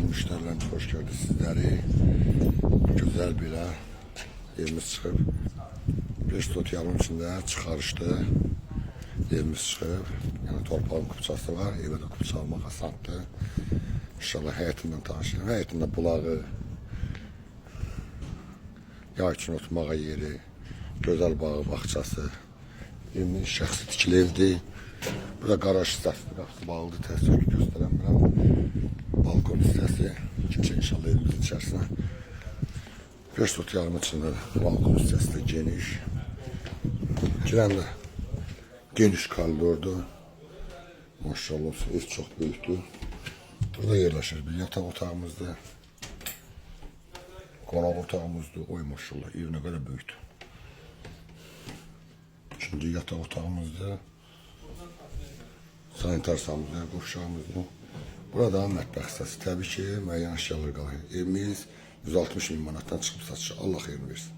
müşterilerimiz hoş geldi sizleri. Güzel bir evimiz çıkıp 5 tot yarım içinde çıkarıştı. Evimiz çıkıp yani torpağın kupçası var. Eve de kupça almak asandı. İnşallah həyətindən tanışırım. Həyətində bulağı, yay üçün oturmağa yeri, güzel bağı, bağçası. Evimiz şəxsi tikili evdir. Bu da garaj hissəsidir. Qapısı bağlıdır, təsvir göstərəm. Balkon hissəsi. Kimsə inşallah evimizin içərisinə. 5 tot yarım içində balkon hissəsi də geniş. Girəndə geniş koridordur. Maşallah ev çox böyükdür. Burada yerləşir bir yataq otağımızdır. Qonaq otağımızdır. Oy maşallah ev nə qədər böyükdür. İkinci yataq otağımızdır. Sanitar sağımızdır, qovşağımızdır. Burada mətbəx hissəsi. Təbii ki, müəyyən əşyalar qalır. Evimiz 160 min manatdan çıxıb satışa. Allah xeyrini versin.